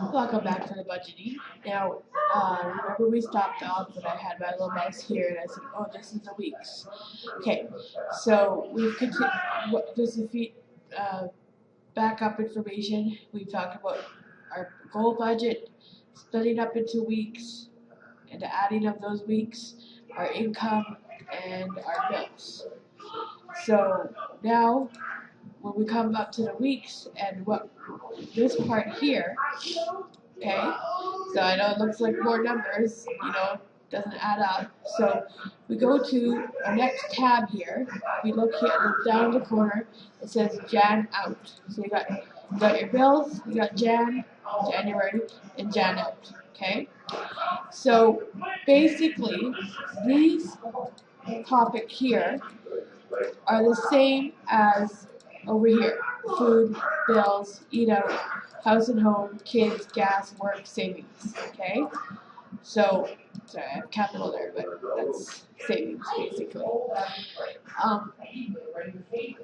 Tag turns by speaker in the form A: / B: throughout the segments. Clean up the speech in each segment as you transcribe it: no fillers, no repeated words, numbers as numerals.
A: Welcome back to the budgeting. Now, remember we stopped off when I had my little mouse here and I said, oh, this is the weeks. Okay, so we've continued, just a few backup information. We've talked about our goal budget, splitting up into weeks, and the adding of those weeks, our income, and our bills. So now, when we come up to the weeks and what this part here, okay, so I know it looks like more numbers, doesn't add up. So we go to our next tab here. We look here down in the corner. It says Jan out. So you got your bills. You got January, and Jan out. Okay. So basically, these topic here are the same as over here: food, bills, eat out, house and home, kids, gas, work, savings. Okay. So, sorry, I have capital there, but that's savings basically. Um,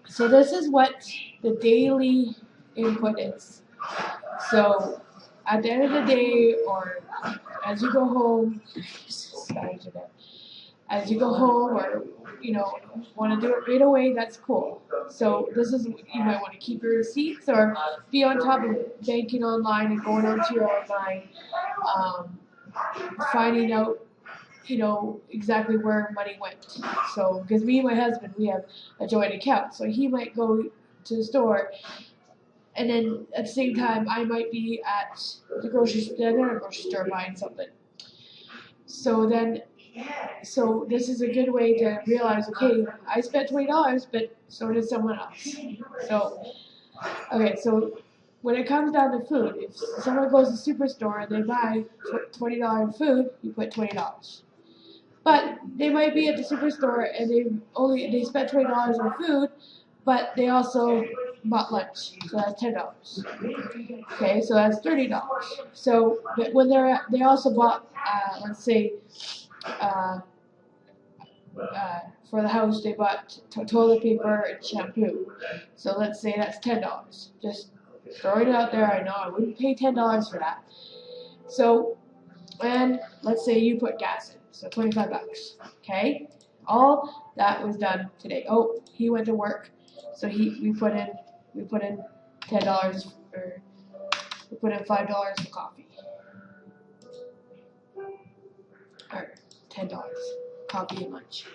A: so this is what the daily input is. So at the end of the day, or as you go home, as you go home, or want to do it right away, that's cool. So this is, you might want to keep your receipts or be on top of banking online and going onto your online. Finding out, exactly where money went. So, because me and my husband, we have a joint account, so he might go to the store, and then at the same time, I might be at the grocery store buying something. So then, so this is a good way to realize, okay, I spent $20, but so did someone else. So, okay, so when it comes down to food, if someone goes to the superstore and they buy $20 food, you put $20. But they might be at the superstore and they spent $20 on food, but they also bought lunch, so that's $10. Okay, so that's $30. So when they also bought, let's say, uh, for the house they bought toilet paper and shampoo. So let's say that's $10. Just throwing it out there. I know I wouldn't pay $10 for that. So, and let's say you put gas in, so $25. Okay, all that was done today. Oh, he went to work, so we put in $10, or we put in $5 for coffee, or $10 coffee and lunch.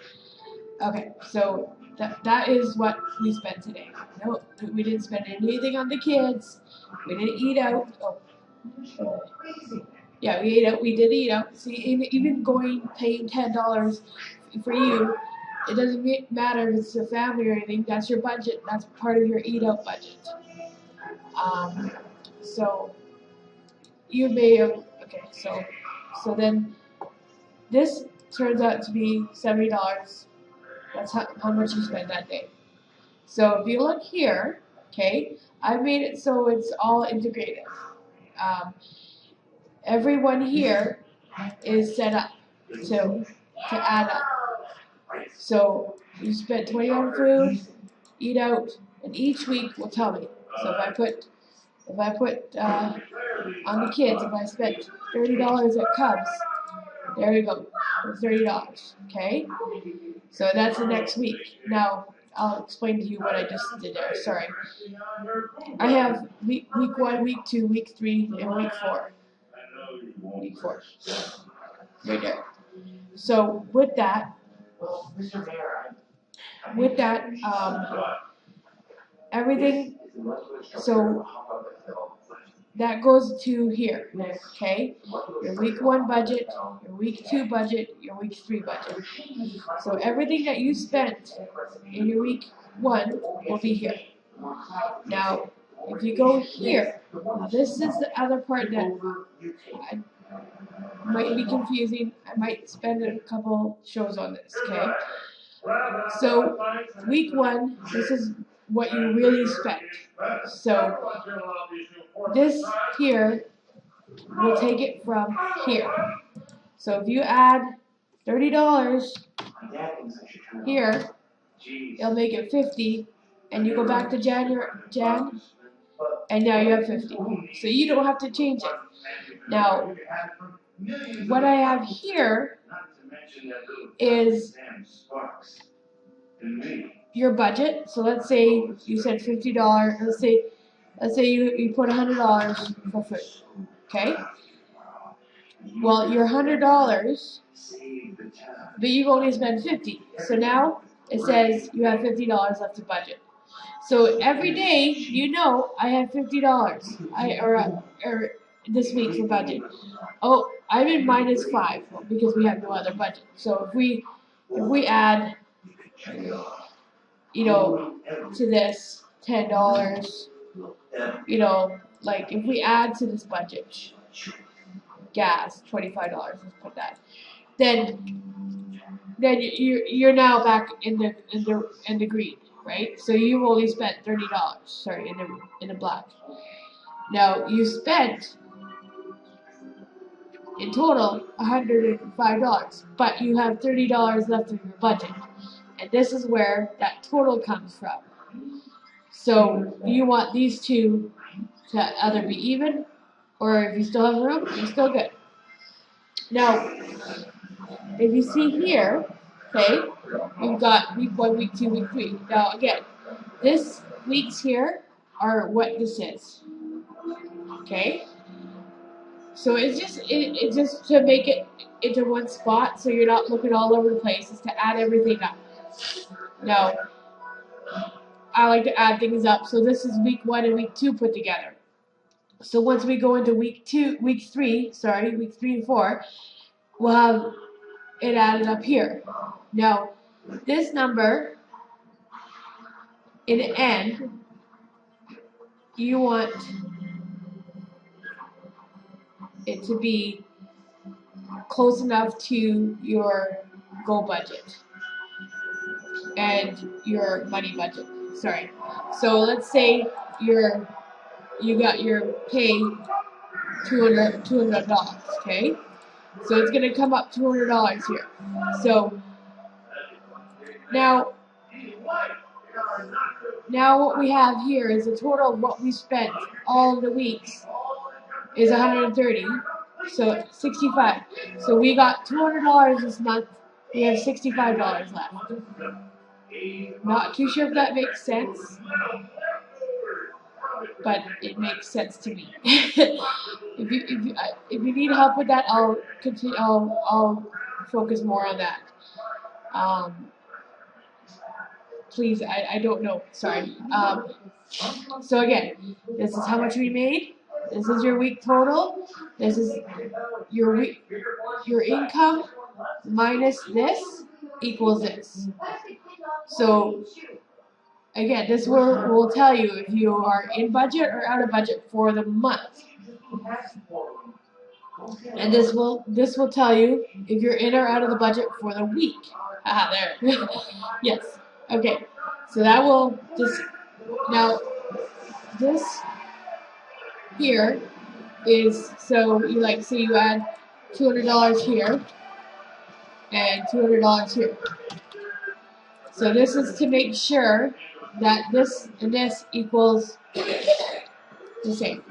A: Okay, so that is what we spent today. No, we didn't spend anything on the kids. We didn't eat out. Oh, yeah, we ate out. We did eat out. See, even paying $10 for you, it doesn't matter if it's a family or anything. That's your budget. That's part of your eat out budget. So you may have, okay. So then this turns out to be $70. That's how much you spend that day. So if you look here, okay, I've made it so it's all integrated. Everyone here is set up to add up. So you spent 20 on food, eat out, and each week will tell me. So if I put on the kids, if I spent $30 at Cubs, there you go, $30. Okay, so that's the next week. Now I'll explain to you what I just did there. Sorry, I have week 1, week 2, week 3, and week 4. Week 4, right there. So with that, everything. So that goes to here, okay? Your week 1 budget, your week 2 budget, your week 3 budget. So everything that you spent in your week 1 will be here. Now, if you go here, this is the other part that might be confusing. I might spend a couple shows on this, okay? So, week 1, this is what you really spent. So, this here will take it from here. So if you add $30 here, it'll make it $50, and you go back to Jan, and now you have 50. So you don't have to change it. Now, what I have here is your budget. So let's say you said $50. Let's say you put $100 for food. Okay? Well, your $100, but you've only spent 50. So now it says you have $50 left to budget. So every day, you know, I have $50. Or this week for budget. Oh, I'm in -5 because we have no other budget. So if we add, you know, to this $10, you know, like if we add to this budget, gas $25. Let's put that. Then you're now back in the green, right? So you've only spent $30. Sorry, in the black. Now you spent in total $105, but you have $30 left in your budget, and this is where that total comes from. So you want these two to either be even, or if you still have room, you're still good. Now, if you see here, okay, you've got week 1, week 2, week 3. Now again, this weeks here are what this is. Okay? So it's just to make it into one spot so you're not looking all over the place, is to add everything up. Now, I like to add things up. So this is week 1 and week 2 put together. So once we go into week 3 and 4, we'll have it added up here. Now, this number in the end, you want it to be close enough to your goal budget and your money budget. Sorry. So let's say you got your pay $200, okay? So it's gonna come up $200 here. So now what we have here is the total of what we spent all of the weeks is 130. So 65. So we got $200 this month. We have $65 left. Not too sure if that makes sense, but it makes sense to me. If you need help with that, I'll continue. I'll focus more on that. Please, I don't know. Sorry. So again, this is how much we made. This is your week total. This is your income minus this equals this. So again, this will tell you if you are in budget or out of budget for the month. And this will tell you if you're in or out of the budget for the week. Ah, there. Yes. Okay. So that will just now this here is, so you like say you add $200 here and $200 here. So this is to make sure that this and this equals the same.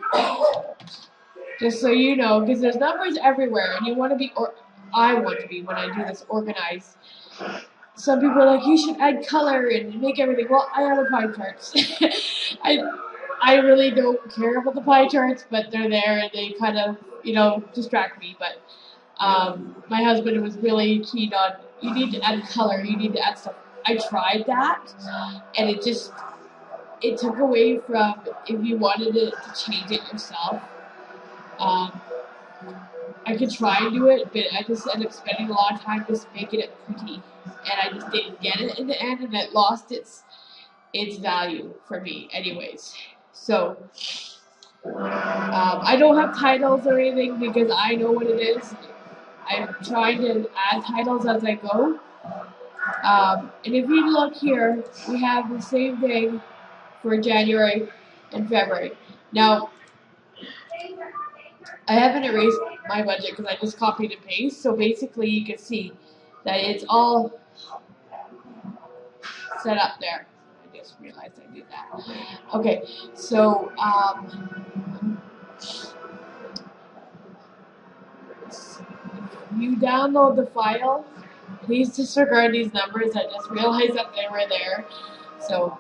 A: Just so you know, because there's numbers everywhere, and you want to be, or I want to be when I do this, organized. Some people are like, you should add color and make everything. Well, I have the pie charts. I really don't care about the pie charts, but they're there and they kind of, distract me. But my husband was really keen on, you need to add color, you need to add stuff. I tried that, and it took away from if you wanted to change it yourself. I could try and do it, but I just ended up spending a lot of time just making it pretty, and I just didn't get it in the end, and it lost its value for me anyways. So I don't have titles or anything because I know what it is. I'm trying to add titles as I go. And if you look here, we have the same thing for January and February. Now, I haven't erased my budget because I just copied and pasted. So basically, you can see that it's all set up there. just realized I did that. Okay, so you download the file. Please disregard these numbers. I just realized that they were there, so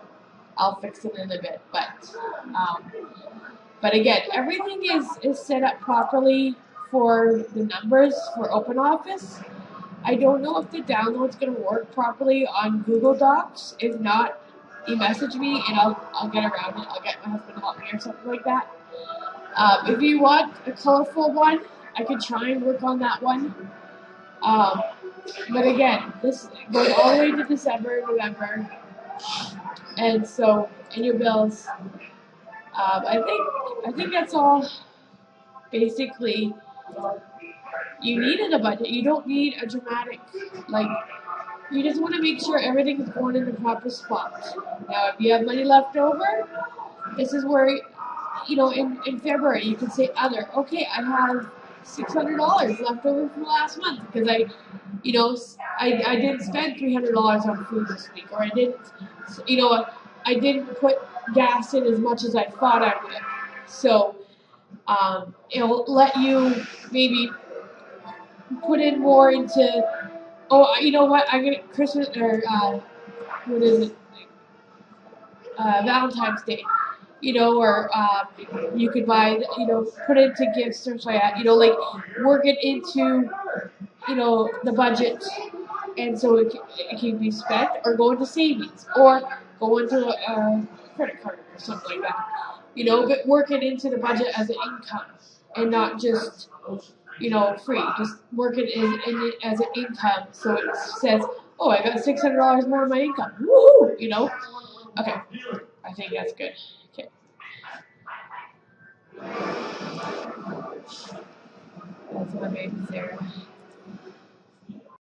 A: I'll fix it in a bit. But again, everything is set up properly for the numbers for OpenOffice. I don't know if the download's gonna work properly on Google Docs. If not, you message me and I'll get around it. I'll get my husband to help me or something like that. If you want a colorful one, I could try and work on that one. But again, this goes all the way to December, November, and so in your bills. I think that's all. Basically, you need in a budget. You don't need a dramatic, like, you just want to make sure everything is going in the proper spot. Now, if you have money left over, this is where, in February you can say other. Okay, I have $600 left over from last month because I didn't spend $300 on food this week, or I didn't put gas in as much as I thought I would. So, it'll let you maybe put in more into, oh, you know what, I'm gonna, Christmas, or, what is it, Valentine's Day, or, you could buy, put into gifts or something like that, like, work it into, the budget, and so it can be spent, or go into savings, or go into a credit card or something like that, but work it into the budget as an income, and not just, free. Just work it as an income, so it says, oh, I got $600 more in my income. Woohoo! Okay, I think that's good. Okay. That's my baby Sarah.